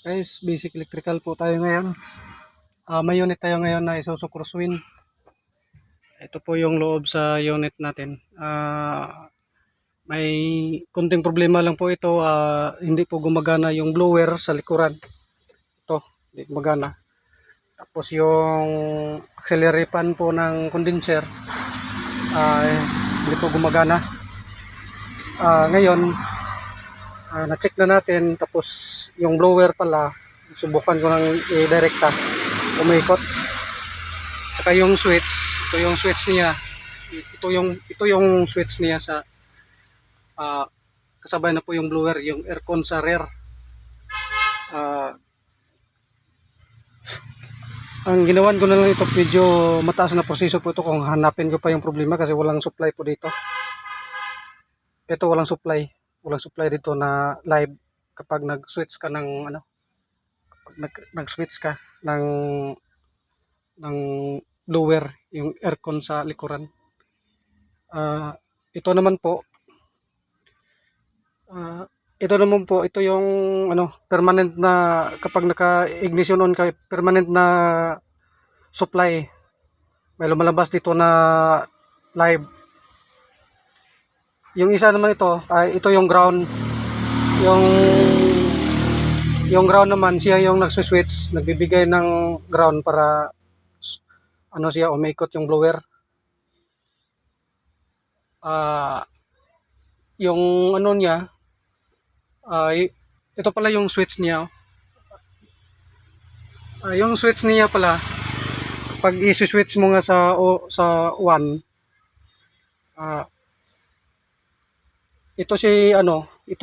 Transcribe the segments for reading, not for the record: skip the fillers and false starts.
Guys, basic electrical po tayo ngayon. May unit tayo ngayon na Isuzu Crosswind. Ito po yung loob sa unit natin. May kunting problema lang po ito. Hindi po gumagana yung blower sa likuran. Ito, hindi gumagana. Tapos yung auxiliary fan po ng condenser, hindi po gumagana. Ngayon, na-check na natin. Tapos yung blower pala, subukan ko ng i-direkta, umiikot. Saka yung switch, ito yung switch niya. Ito yung switch niya sa kasabay na po yung blower, yung aircon sa rear. Ang ginawan ko na lang ito, medyo mataas na proseso po ito kung hanapin ko pa yung problema kasi walang supply po dito. Ito walang supply dito na live kapag nag-switch ka ng kapag nag-switch ka ng blower, yung aircon sa likuran. Ito naman po, ito yung permanent na, kapag naka-ignition on ka, permanent na supply. May lumalabas dito na live. Yung isa naman ito yung ground. Yung ground naman, siya yung nagsuswitch, nagbibigay ng ground para siya umiikot yung blower. Yung niya, ito pala yung switch niya. Yung switch niya pala, pag i-switch mo nga sa 1, ito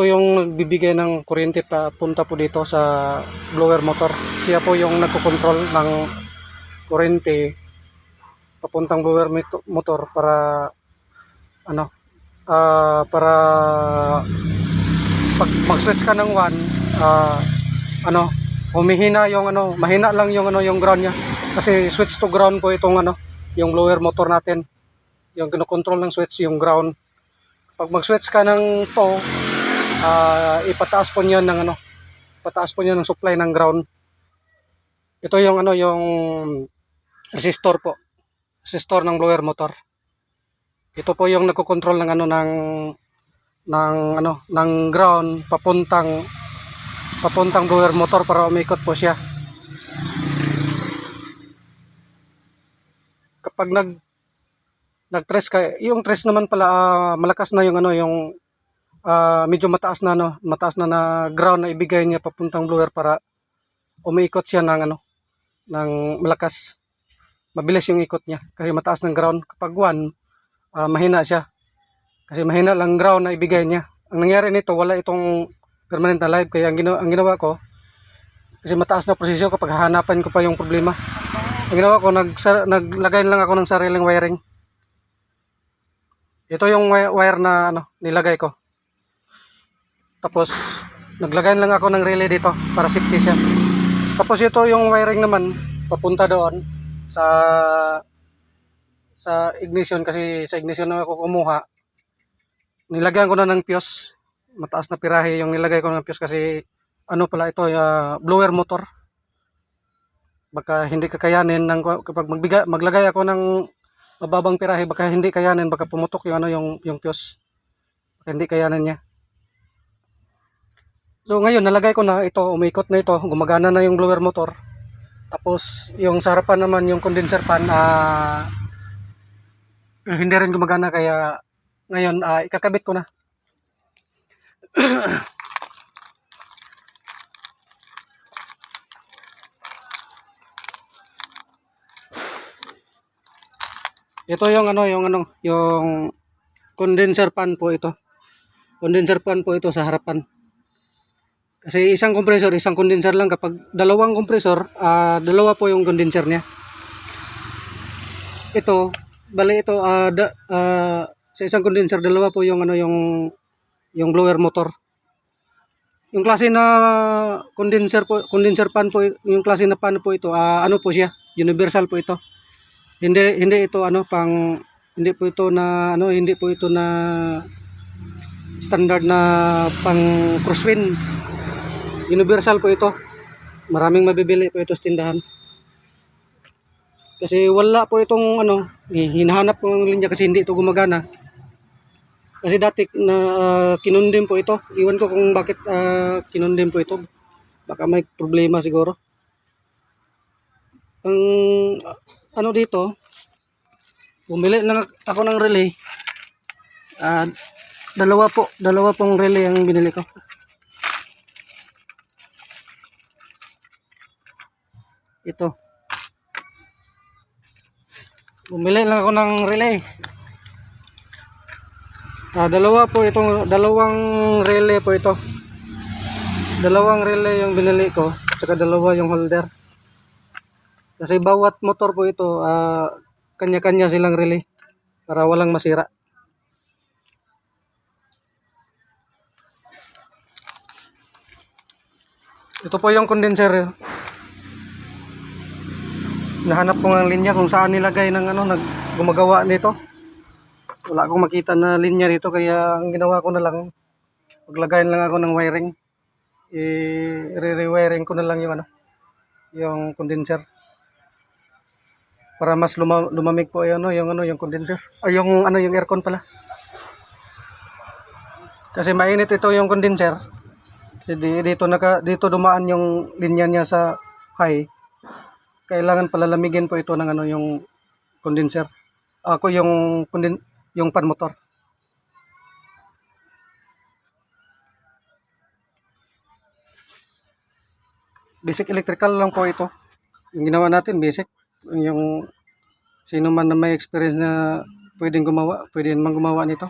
yung nagbibigay ng kuryente papunta po dito sa blower motor. Siya po yung nagko-control ng kuryente papuntang blower motor para para pag mag-switch ka ng 1, humihina yung mahina lang yung yung ground niya kasi switch to ground po itong yung blower motor natin. Yung kino-control ng switch yung ground. Pag mag-switch ka ng ipataas po niyan ng pataas po niyan ng supply ng ground. Ito yung yung resistor po. Resistor ng blower motor. Ito po yung nagko-control ng ng ground papuntang blower motor para umikot po siya. Kapag nag-trace ka, yung trace naman pala malakas na yung yung medyo mataas na na ground na ibigay niya papuntang blower para umiikot siya ng ng malakas. Mabilis yung ikot niya kasi mataas ng ground. Kapag 1, mahina siya kasi mahina lang ground na ibigay niya. Ang nangyari nito, wala itong permanent na live, kaya ang ginawa ko, kasi mataas na prosesyo, kapag hahanapan ko pa yung problema, ang ginawa ko, naglagay lang ako ng sariling wiring. Ito yung wire na nilagay ko. Tapos naglagay lang ako ng relay dito para safety siya. Tapos ito yung wiring naman papunta doon sa ignition, kasi sa ignition na ako kumuha. Nilagyan ko na ng fuse. Mataas na pirahe yung nilagay ko ng fuse kasi pala ito, blower motor. Baka hindi kakayanin kapag maglagay ako ng mababang pirahe, baka hindi kayanin, baka pumutok yung yung fuse. Baka hindi kayanin niya. So ngayon nalagay ko na ito, umiikot na ito, gumagana na yung blower motor. Tapos yung sa harapan naman, yung condenser fan, hindi rin gumagana, kaya ngayon ikakabit ko na. Ito yung yung condenser fan po ito. Condenser fan po ito sa harapan. Kasi isang compressor, isang condenser lang. Kapag dalawang compressor, dalawa po yung condenser niya. Ito, bali ito, sa isang condenser, dalawa po yung yung blower motor. Yung klase na condenser fan po, yung klase na fan po ito, po siya, universal po ito. Hindi ito hindi po ito na standard na pang crosswind. Universal po ito. Maraming mabibili po ito sa tindahan. Kasi wala po itong ano, hinahanap ko ng linya kasi hindi ito gumagana. Kasi dati na kinundin po ito. Iwan ko kung bakit kinundin po ito. Baka may problema siguro. Ang ano dito, bumili lang ako ng relay. Dalawa pong relay ang binili ko. Ito. Bumili lang ako ng relay. Dalawang relay po ito. Dalawang relay yung binili ko, saka dalawa yung holder. Kasi bawat motor po ito, kanya-kanya silang relay para walang masira. Ito po yung condenser. Nahanap ko ng linya kung saan nilagay ng gumagawa nito. Wala akong makita na linya dito kaya ang ginawa ko na lang, maglagay lang ako ng wiring. I-rewiring ko na lang yung condenser. Para mas lumamig po yung condenser. Yung aircon pala. Kasi mainit ito yung condenser. Kasi dito dumaan yung linya niya sa high. Kailangan palalamigin po ito ng yung condenser. Yung fan motor. Basic electrical lang po ito. Yung ginawa natin basic. Yung sino man na may experience na pwede gumawa nito.